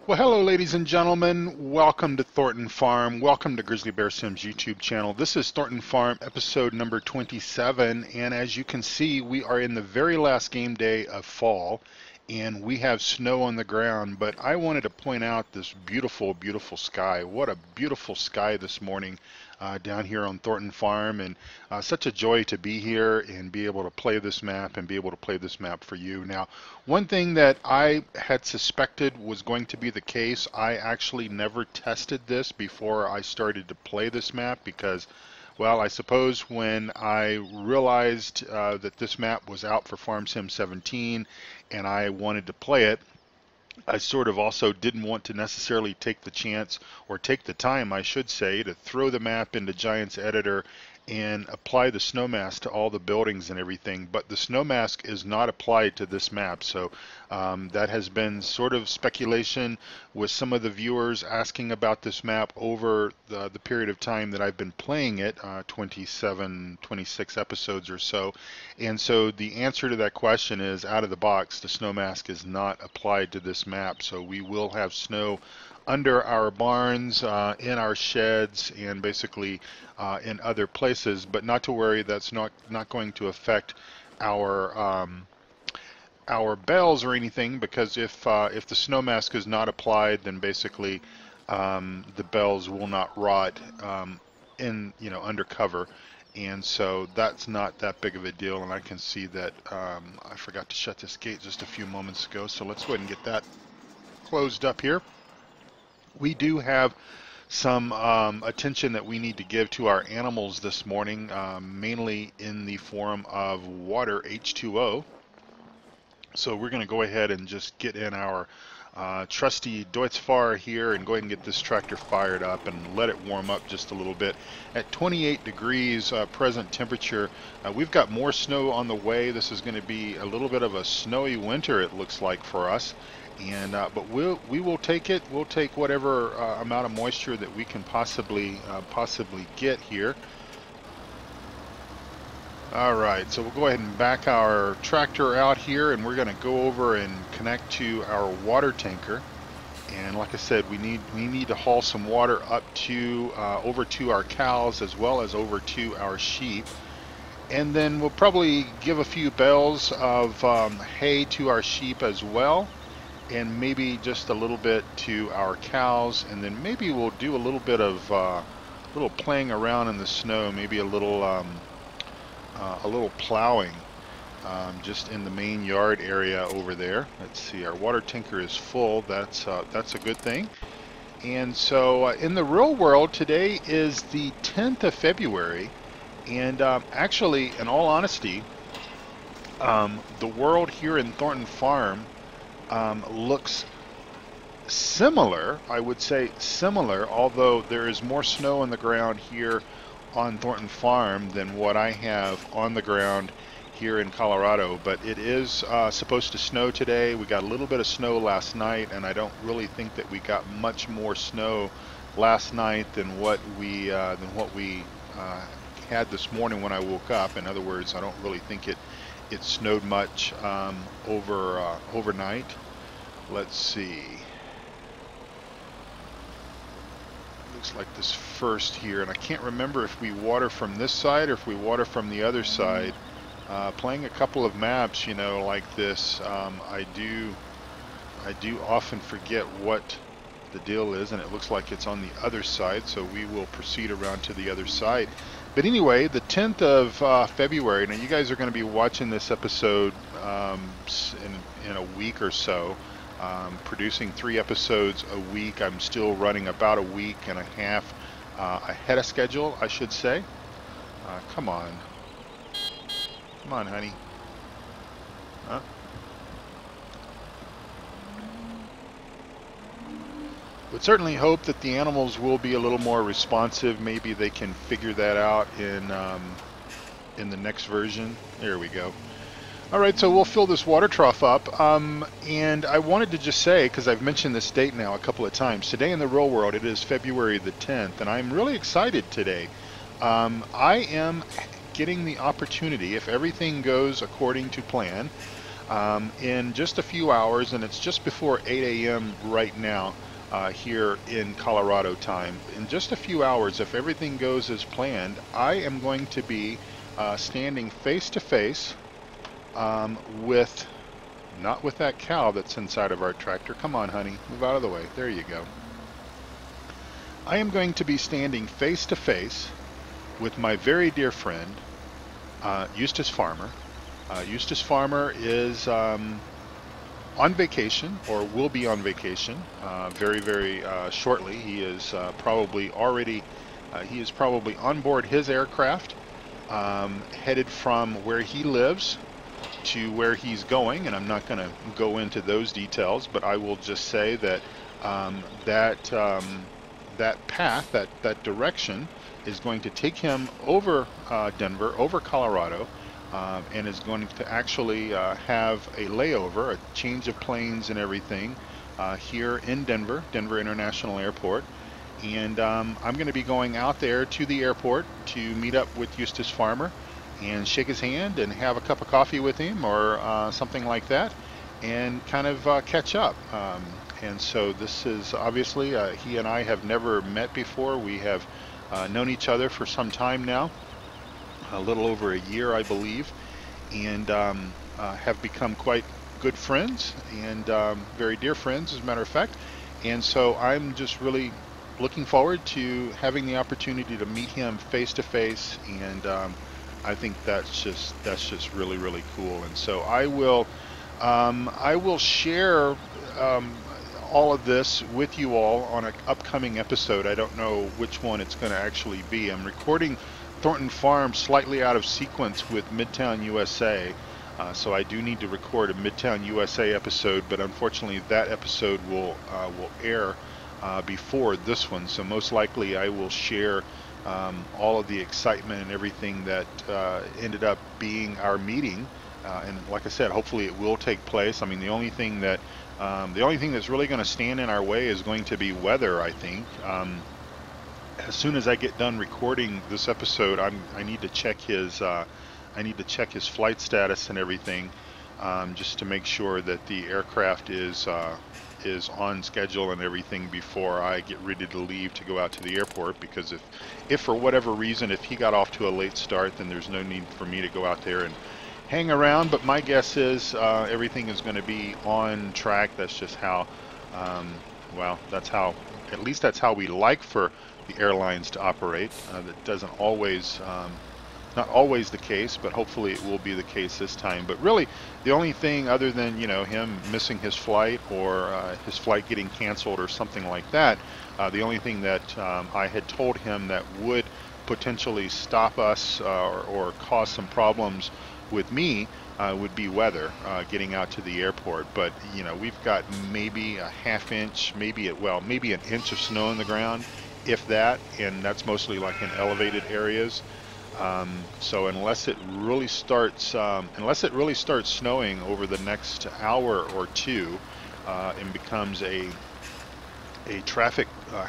Well, hello, ladies and gentlemen. Welcome to Thornton Farm. Welcome to Grizzly Bear Sims YouTube channel. This is Thornton Farm episode number 27, and as you can see, we are in the very last game day of fall, and we have snow on the ground. But I wanted to point out this beautiful, beautiful sky. What a beautiful sky this morning down here on Thornton Farm, and such a joy to be here and be able to play this map and be able to play this map for you. Now, one thing that I had suspected was going to be the case, I actually never tested this before I started to play this map because, well, I suppose when I realized that this map was out for Farm Sim 17 and I wanted to play it, I sort of also didn't want to necessarily take the chance, or take the time, I should say, to throw the map into Giants Editor and apply the snow mask to all the buildings and everything. But the snow mask is not applied to this map, so that has been sort of speculation with some of the viewers asking about this map over the period of time that I've been playing it, 27, 26 episodes or so. And so the answer to that question is, out of the box, the snow mask is not applied to this map. So we will have snow under our barns, in our sheds, and basically in other places. But not to worry, that's not going to affect our bales or anything, because if the snow mask is not applied, then basically the bales will not rot under cover. And so that's not that big of a deal. And I can see that I forgot to shut this gate just a few moments ago, so let's go ahead and get that closed up here. We do have some attention that we need to give to our animals this morning, mainly in the form of water, H2O. So we're going to go ahead and just get in our trusty Deutz-Fahr here and go ahead and get this tractor fired up and let it warm up just a little bit. At 28 degrees present temperature, we've got more snow on the way. This is going to be a little bit of a snowy winter, it looks like, for us. And but we will take it. We'll take whatever amount of moisture that we can possibly get here. All right, so we'll go ahead and back our tractor out here, and we're going to go over and connect to our water tanker. And like I said, we need to haul some water up to over to our cows as well as over to our sheep. And then we'll probably give a few bales of hay to our sheep as well, and maybe just a little bit to our cows. And then maybe we'll do a little bit of little playing around in the snow, maybe a little plowing just in the main yard area over there. Let's see, our water tanker is full. That's a good thing. And so in the real world, today is the 10th of February, and actually, in all honesty, the world here in Thornton Farm looks similar. I would say similar, although there is more snow on the ground here on Thornton Farm than what I have on the ground here in Colorado. But it is supposed to snow today. We got a little bit of snow last night, and I don't really think that we got much more snow last night than what we had this morning when I woke up. In other words, I don't really think it snowed much overnight. Let's see. Looks like this first here, and I can't remember if we water from this side or if we water from the other side. Playing a couple of maps, like this, I do often forget what the deal is, and it looks like it's on the other side, so we will proceed around to the other side. But anyway, the 10th of February, now you guys are going to be watching this episode in a week or so. Producing 3 episodes a week. I'm still running about a week and a half ahead of schedule, I should say. Come on, honey. Huh? Would certainly hope that the animals will be a little more responsive. Maybe they can figure that out in the next version. There we go. All right, so we'll fill this water trough up, and I wanted to just say, because I've mentioned this date now a couple of times, today in the real world it is February the 10th, and I'm really excited today. I am getting the opportunity, if everything goes according to plan, in just a few hours, and it's just before 8 a.m. right now here in Colorado time. In just a few hours, if everything goes as planned, I am going to be standing face to face with, not with that cow that's inside of our tractor. Come on, honey, move out of the way. There you go. I am going to be standing face to face with my very dear friend, Eustace Farmer. Eustace Farmer is on vacation, or will be on vacation very shortly. He is probably on board his aircraft, headed from where he lives to where he's going, and I'm not going to go into those details, but I will just say that that path, that direction, is going to take him over Denver, over Colorado, and is going to actually have a layover, a change of planes and everything here in Denver International Airport. And I'm going to be going out there to the airport to meet up with Eustace Farmer and shake his hand and have a cup of coffee with him, or something like that, and kind of catch up. And so this is obviously, he and I have never met before. We have known each other for some time now, a little over a year, I believe, and have become quite good friends, and very dear friends, as a matter of fact. And so I'm just really looking forward to having the opportunity to meet him face to face, and I think that's just really cool. And so I will share all of this with you all on an upcoming episode. I don't know which one it's going to actually be. I'm recording Thornton Farm slightly out of sequence with Midtown USA, so I do need to record a Midtown USA episode, but unfortunately that episode will air before this one, so most likely I will share all of the excitement and everything that ended up being our meeting, and like I said, hopefully it will take place. I mean, the only thing that's really going to stand in our way is going to be weather, I think. As soon as I get done recording this episode, I need to check his flight status and everything, just to make sure that the aircraft is on schedule and everything before I get ready to leave to go out to the airport. Because if for whatever reason, if he got off to a late start, then there's no need for me to go out there and hang around. But my guess is everything is going to be on track. That's just how, well, at least that's how we like for the airlines to operate. That doesn't always, not always the case, but hopefully it will be the case this time. But really, the only thing other than, him missing his flight, or his flight getting canceled or something like that, the only thing that I had told him that would potentially stop us or cause some problems with me would be weather, getting out to the airport. But we've got maybe a half inch, maybe an inch of snow on the ground, if that, and that's mostly like in elevated areas. So unless it really starts snowing over the next hour or two, and becomes a traffic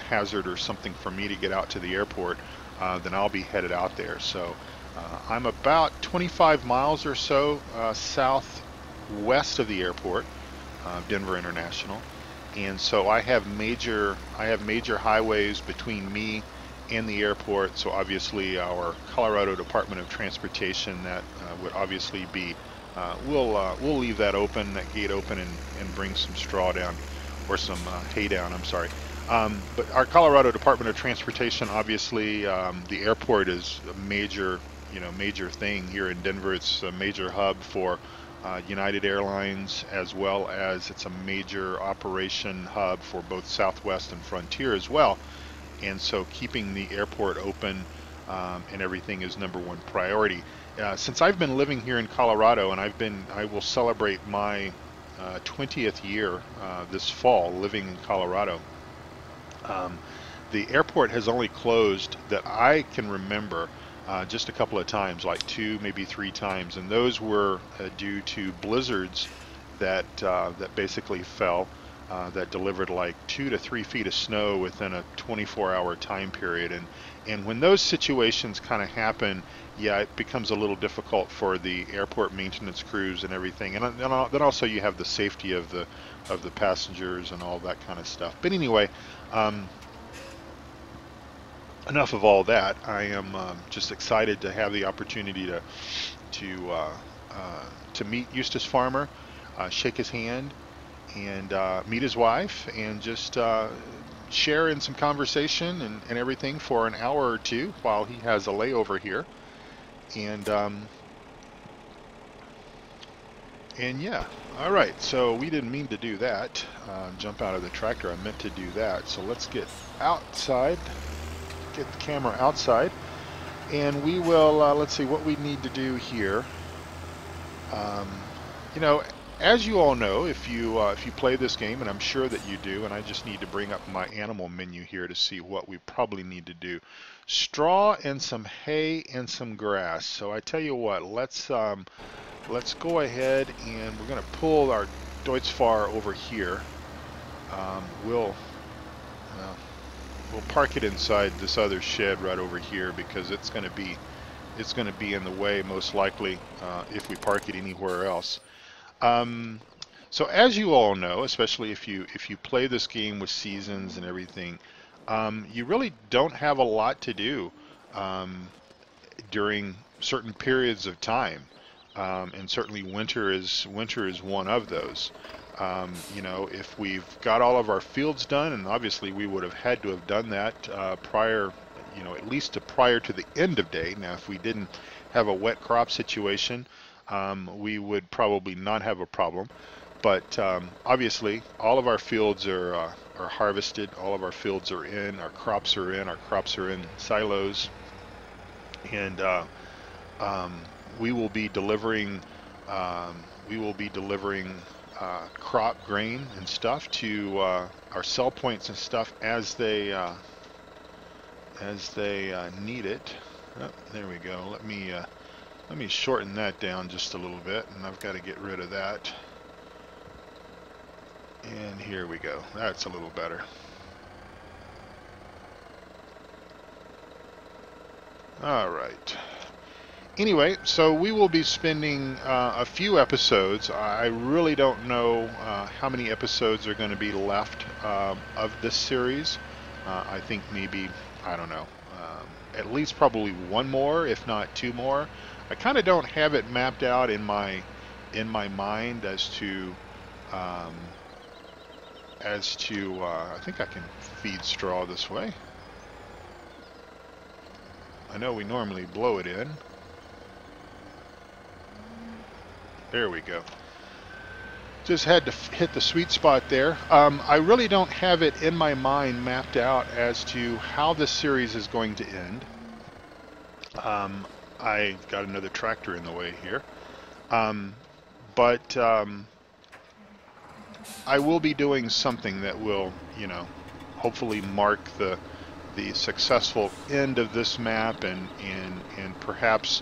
hazard or something for me to get out to the airport, then I'll be headed out there. So I'm about 25 miles or so southwest of the airport, Denver International, and so I have major highways between me and the airport. So obviously our Colorado Department of Transportation, that would obviously be, we'll leave that open, that gate open, and bring some straw down, or some hay down, I'm sorry. But our Colorado Department of Transportation, obviously, the airport is a major thing here in Denver. It's a major hub for United Airlines, as well as it's a major operation hub for both Southwest and Frontier as well. And so keeping the airport open and everything is number one priority. Since I've been living here in Colorado, and I will celebrate my 20th year this fall living in Colorado, the airport has only closed, that I can remember, just a couple of times, like 2, maybe 3 times, and those were due to blizzards that basically fell, that delivered like 2 to 3 feet of snow within a 24-hour time period, And when those situations kind of happen, yeah, it becomes a little difficult for the airport maintenance crews and everything. And then also you have the safety of the passengers and all that kind of stuff. But anyway, enough of all that. I am just excited to have the opportunity to to meet Eustace Farmer, shake his hand, and meet his wife, and just share in some conversation and everything for an hour or two while he has a layover here. And yeah, all right. So we didn't mean to do that. Jump out of the tractor. I meant to do that. So let's get outside. Get the camera outside, and we will. Let's see what we need to do here. You know, as you all know, if you play this game, and I'm sure that you do, and I just need to bring up my animal menu here to see what we probably need to do. Straw and some hay and some grass. So I tell you what, let's go ahead and we're going to pull our Deutzfahr over here. We'll park it inside this other shed right over here because it's going to be in the way most likely if we park it anywhere else. So as you all know, especially if you play this game with seasons and everything, you really don't have a lot to do during certain periods of time, and certainly winter is one of those. You know, if we've got all of our fields done, and obviously we would have had to have done that prior, you know, at least prior to the end of day. Now, if we didn't have a wet crop situation, we would probably not have a problem. But obviously, all of our fields are harvested. All of our fields are in. Our crops are in. Our crops are in silos, and we will be delivering. Crop grain and stuff to our sell points and stuff as they need it. Oh, there we go. Let me shorten that down just a little bit, and I've got to get rid of that. And here we go. That's a little better. All right. Anyway, so we will be spending a few episodes. I really don't know how many episodes are going to be left of this series. I think maybe, I don't know, at least probably one more, if not two more. I kind of don't have it mapped out in my mind as to I think I can feed straw this way. I know we normally blow it in. There we go. Just had to hit the sweet spot there. I really don't have it in my mind mapped out as to how this series is going to end. I got another tractor in the way here. But I will be doing something that will, you know, hopefully mark the successful end of this map, and perhaps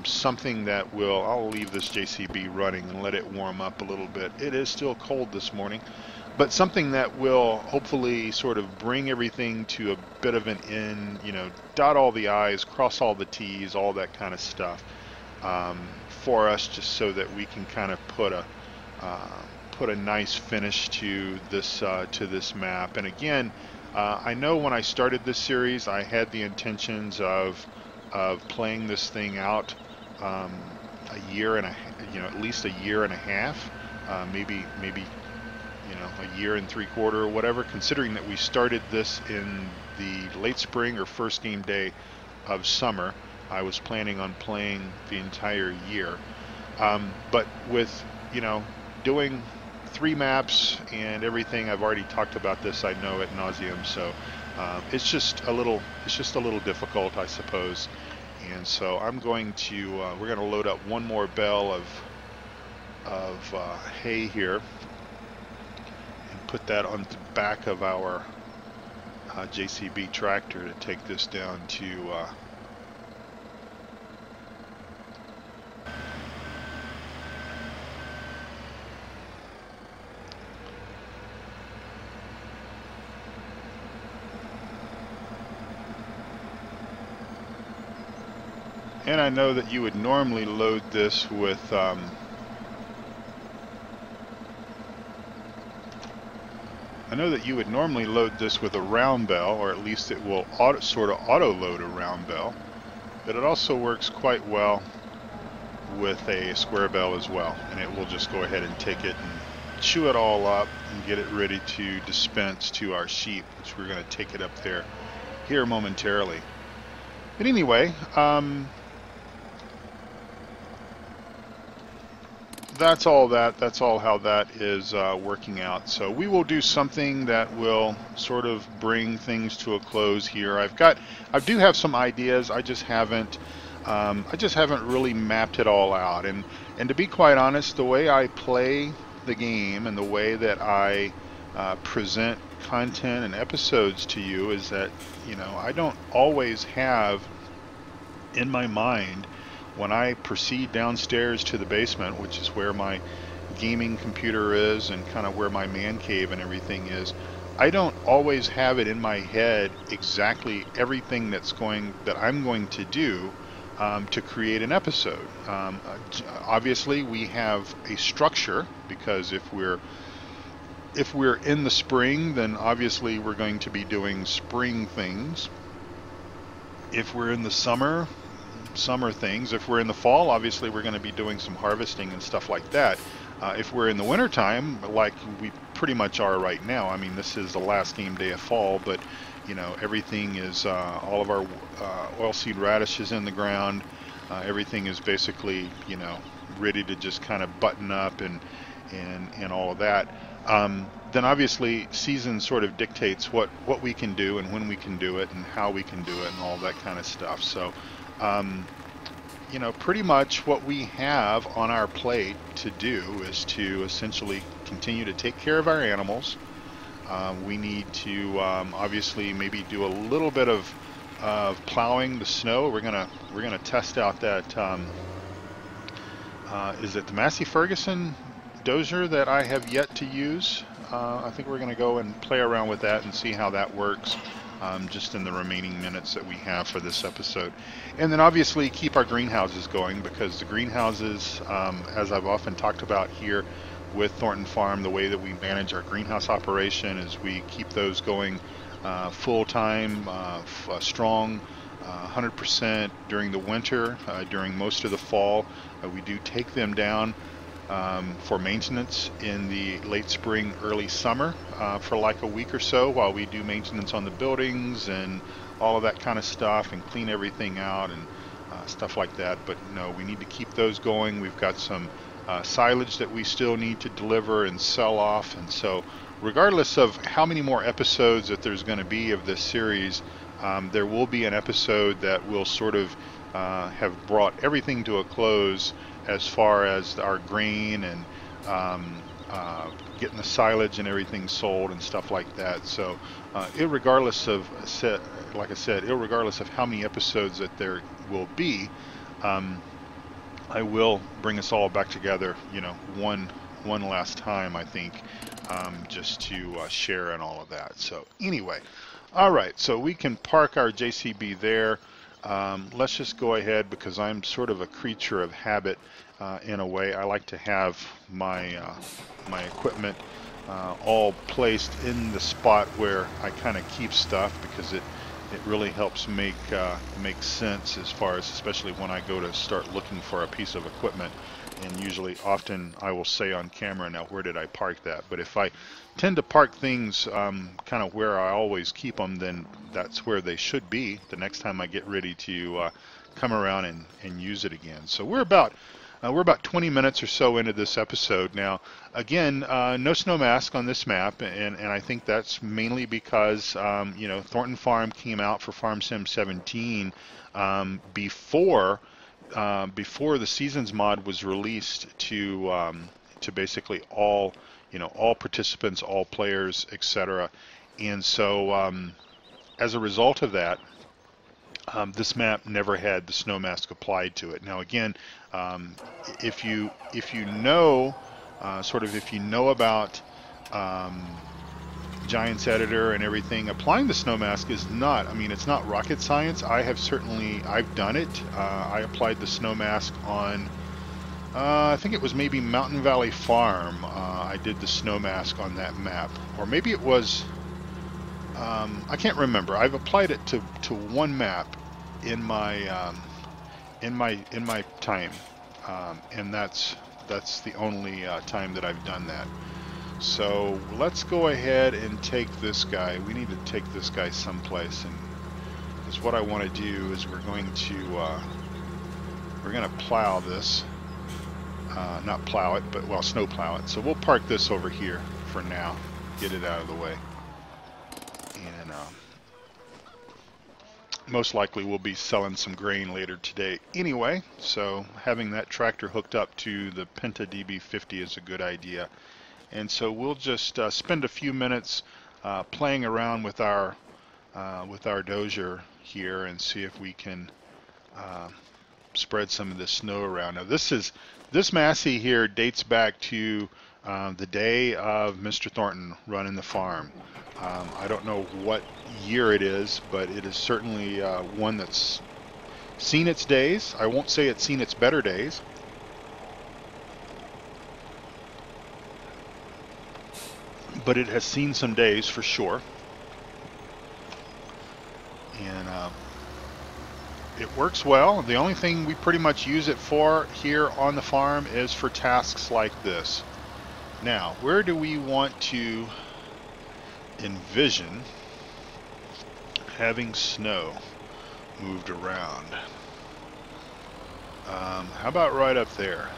something that will, I'll leave this JCB running and let it warm up a little bit. It is still cold this morning, but something that will hopefully sort of bring everything to a bit of an end, you know, dot all the I's, cross all the T's, all that kind of stuff for us, just so that we can kind of put a nice finish to this map. And again, I know when I started this series, I had the intentions of playing this thing out a year and at least a year and a half, maybe you know, a year and 3/4 or whatever, considering that we started this in the late spring or first game day of summer. I was planning on playing the entire year, but with, you know, doing 3 maps and everything, I've already talked about this, I know, ad nauseum, so it's just a little difficult, I suppose. And so I'm going to we're going to load up one more bale of hay here and put that on the back of our JCB tractor to take this down to And I know that you would normally load this with I know that you would normally load this with a round bell, or at least it will sort of auto load a round bell, but it also works quite well with a square bell as well, and it will just go ahead and take it and chew it all up and get it ready to dispense to our sheep, which we're going to take it up there here momentarily. But anyway, that's all how that is working out. So we will do something that will sort of bring things to a close here. I do have some ideas. I just haven't really mapped it all out. And to be quite honest, the way I play the game and the way that I present content and episodes to you is that, you know, I don't always have in my mind, when I proceed downstairs to the basement, which is where my gaming computer is and kind of where my man cave and everything is, I don't always have it in my head exactly everything that I'm going to do to create an episode. Obviously, we have a structure, because if we're in the spring, then obviously we're going to be doing spring things. If we're in the summer things. If we're in the fall, obviously we're going to be doing some harvesting and stuff like that. If we're in the wintertime, like we pretty much are right now, I mean, this is the last game day of fall, but you know, everything is, all of our oilseed radish is in the ground. Everything is basically, you know, ready to just kind of button up and all of that. Then obviously season sort of dictates what we can do and when we can do it and how we can do it and all that kind of stuff. So you know, pretty much what we have on our plate to do is to essentially continue to take care of our animals. We need to obviously maybe do a little bit of plowing the snow. We're gonna test out that is it the Massey Ferguson dozer that I have yet to use. I think we're gonna go and play around with that and see how that works. Just in the remaining minutes that we have for this episode. And then obviously keep our greenhouses going, because the greenhouses, as I've often talked about here with Thornton Farm, the way that we manage our greenhouse operation is we keep those going full-time, strong, 100% during the winter. During most of the fall, we do take them down for maintenance in the late spring, early summer, for like a week or so while we do maintenance on the buildings and all of that kind of stuff and clean everything out and stuff like that. But no, we need to keep those going. We've got some silage that we still need to deliver and sell off, and so regardless of how many more episodes that there's going to be of this series, there will be an episode that will sort of have brought everything to a close as far as our grain and getting the silage and everything sold and stuff like that. So irregardless of, like I said, irregardless of how many episodes that there will be, I will bring us all back together, you know, one last time, I think, just to share and all of that. So anyway, all right, so we can park our JCB there. Let's just go ahead, because I'm sort of a creature of habit in a way. I like to have my my equipment all placed in the spot where I kind of keep stuff, because it really helps make sense as far as, especially when I go to start looking for a piece of equipment. And usually, often I will say on camera, now where did I park that? But if I tend to park things kind of where I always keep them, then that's where they should be the next time I get ready to come around and use it again. So we're about 20 minutes or so into this episode now. Again, no snow mask on this map, and I think that's mainly because you know, Thornton Farm came out for Farm Sim 17 before the Seasons mod was released to basically all, you know, all participants, all players, etc. And so as a result of that, this map never had the snow mask applied to it. Now again, if you know, sort of if you know about Giants editor and everything. Applying the snow mask is not, I mean, it's not rocket science. I've done it. I applied the snow mask on, I think it was maybe Mountain Valley Farm. I did the snow mask on that map, or maybe it was, I can't remember. I've applied it to one map in my time, and that's the only time that I've done that. So let's go ahead and take this guy. We need to take this guy someplace, and because what I want to do is we're going to plow this, not plow it, but well, snow plow it. So we'll park this over here for now, get it out of the way, and most likely we'll be selling some grain later today anyway. So having that tractor hooked up to the Penta DB50 is a good idea. And so we'll just spend a few minutes playing around with our dozer here and see if we can spread some of this snow around. Now this Massey here dates back to the day of Mr. Thornton running the farm. I don't know what year it is, but it is certainly one that's seen its days. I won't say it's seen its better days. But it has seen some days for sure, and it works well. The only thing we pretty much use it for here on the farm is for tasks like this. Now, where do we want to envision having snow moved around? How about right up there?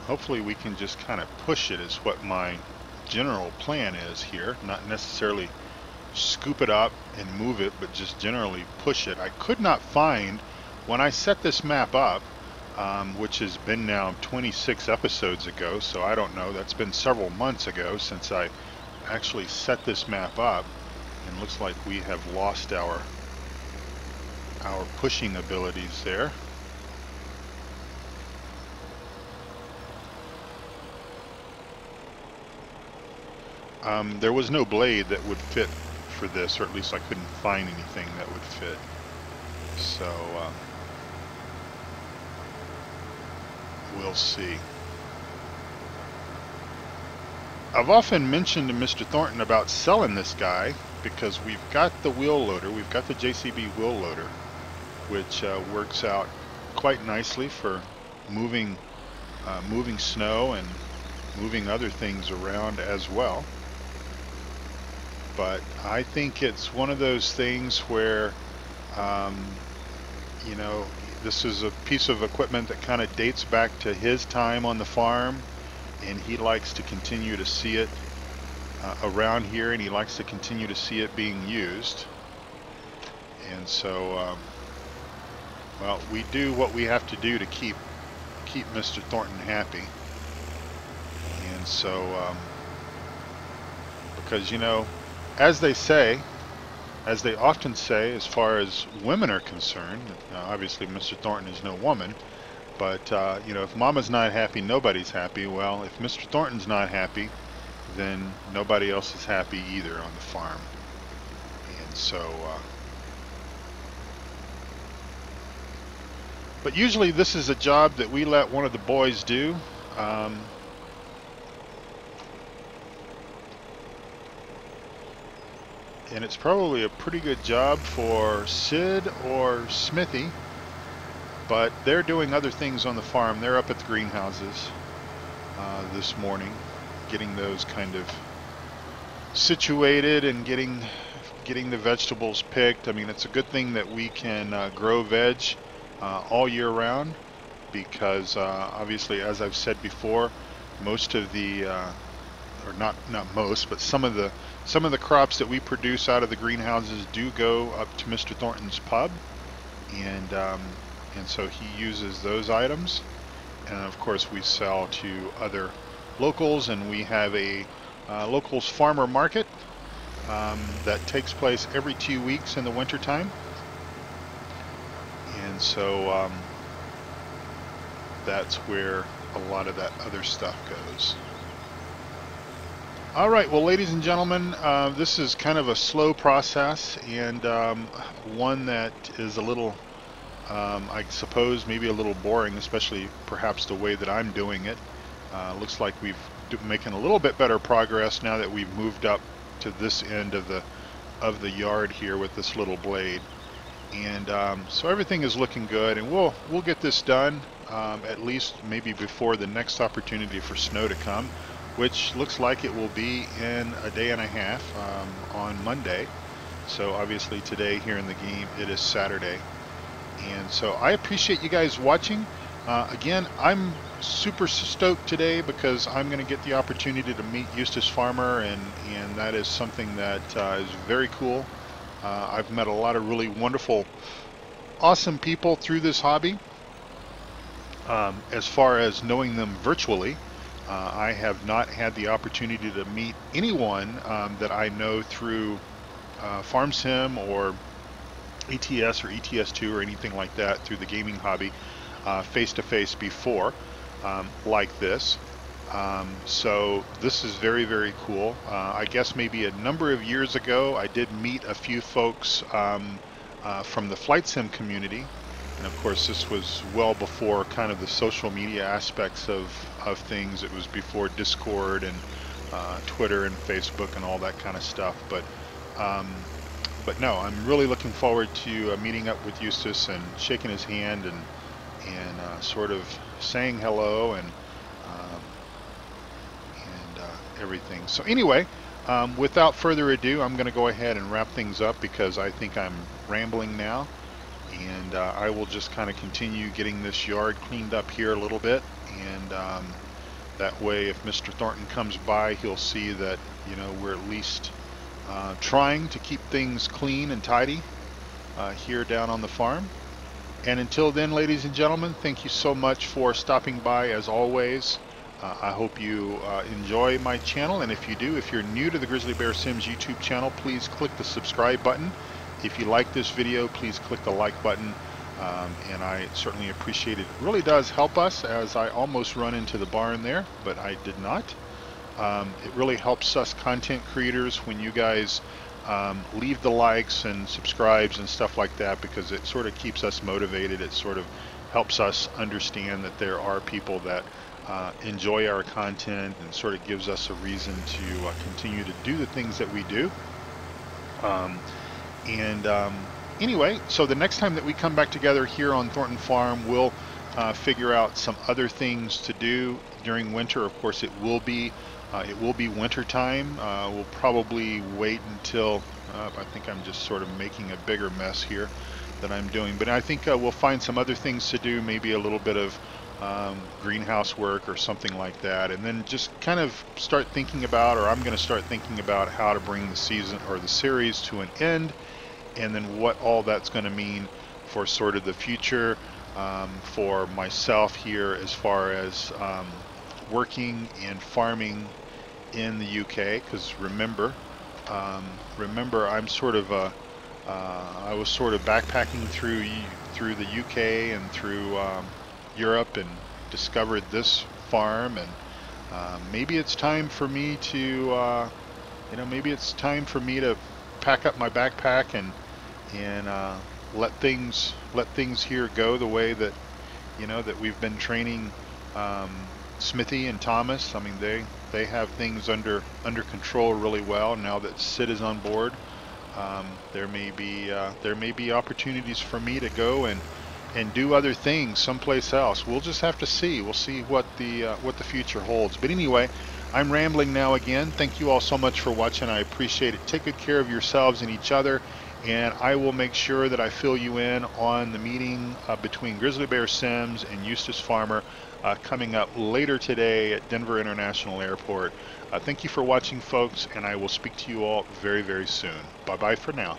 Hopefully we can just kind of push it is what my general plan is here. Not necessarily scoop it up and move it, but just generally push it. I could not find, when I set this map up, which has been now 26 episodes ago, so I don't know, that's been several months ago since I actually set this map up, and looks like we have lost our pushing abilities there. There was no blade that would fit for this, or at least I couldn't find anything that would fit. So we'll see. I've often mentioned to Mr. Thornton about selling this guy because we've got the wheel loader, we've got the JCB wheel loader, which works out quite nicely for moving snow and moving other things around as well. But I think it's one of those things where, you know, this is a piece of equipment that kind of dates back to his time on the farm, and he likes to continue to see it around here, and he likes to continue to see it being used. And so, well, we do what we have to do to keep Mr. Thornton happy. And so, because, you know, as they often say, as far as women are concerned, obviously Mr. Thornton is no woman, but you know, if Mama's not happy, nobody's happy. Well, if Mr. Thornton's not happy, then nobody else is happy either on the farm. And so, but usually this is a job that we let one of the boys do. And it's probably a pretty good job for Sid or Smithy, but they're doing other things on the farm. They're up at the greenhouses this morning, getting those kind of situated and getting the vegetables picked. I mean, it's a good thing that we can grow veg all year round, because obviously, as I've said before, most of the or not most, but some of the crops that we produce out of the greenhouses do go up to Mr. Thornton's pub, and so he uses those items, and of course we sell to other locals, and we have a locals farmer market that takes place every 2 weeks in the wintertime. And so that's where a lot of that other stuff goes. All right, well, ladies and gentlemen, this is kind of a slow process, and one that is a little, I suppose, maybe a little boring, especially perhaps the way that I'm doing it. Looks like we've making a little bit better progress now that we've moved up to this end of the yard here with this little blade, and so everything is looking good, and we'll get this done at least maybe before the next opportunity for snow to come, which looks like it will be in a day and a half on Monday. So obviously today here in the game it is Saturday, and so I appreciate you guys watching. Again, I'm super stoked today because I'm going to get the opportunity to meet Eustace Farmer, and that is something that is very cool. I've met a lot of really wonderful, awesome people through this hobby. As far as knowing them virtually, I have not had the opportunity to meet anyone that I know through Farm Sim or ETS or ETS2 or anything like that through the gaming hobby face-to-face before, like this. So this is very, very cool. I guess maybe a number of years ago I did meet a few folks from the flight sim community, and of course this was well before kind of the social media aspects of things. It was before Discord and Twitter and Facebook and all that kind of stuff, but no, I'm really looking forward to meeting up with Eustace and shaking his hand and sort of saying hello and everything. So anyway, without further ado, I'm going to go ahead and wrap things up because I think I'm rambling now, and I will just kind of continue getting this yard cleaned up here a little bit, and that way if Mr. Thornton comes by, he'll see that, you know, we're at least trying to keep things clean and tidy here down on the farm. And until then, ladies and gentlemen, thank you so much for stopping by as always. I hope you enjoy my channel, and if you do, if you're new to the Grizzly Bear Sims YouTube channel, please click the subscribe button. If you like this video, please click the like button, and I certainly appreciate it. It really does help us, as I almost run into the barn there, but I did not. It really helps us content creators when you guys leave the likes and subscribes and stuff like that, because it sort of keeps us motivated. It sort of helps us understand that there are people that enjoy our content, and sort of gives us a reason to continue to do the things that we do. Anyway, so the next time that we come back together here on Thornton Farm, we'll figure out some other things to do during winter. Of course, it will be winter time. We'll probably wait until I think I'm just sort of making a bigger mess here that I'm doing, but I think we'll find some other things to do, maybe a little bit of greenhouse work or something like that, and then just kind of start thinking about, or I'm going to start thinking about, how to bring the season or the series to an end, and then what all that's going to mean for sort of the future for myself here, as far as working and farming in the UK. Because remember I'm sort of I was sort of backpacking through the UK and through Europe, and discovered this farm, and maybe it's time for me to maybe it's time for me to pack up my backpack and let things here go the way that, you know, that we've been training Smithy and Thomas. I mean, they have things under control really well now that Sid is on board. There may be opportunities for me to go and do other things someplace else. We'll just have to see. We'll see what the future holds. But anyway, I'm rambling now again. Thank you all so much for watching. I appreciate it. Take good care of yourselves and each other, and I will make sure that I fill you in on the meeting between Grizzly Bear Sims and Eustace Farmer coming up later today at Denver International Airport. Thank you for watching, folks, and I will speak to you all very, very soon. Bye-bye for now.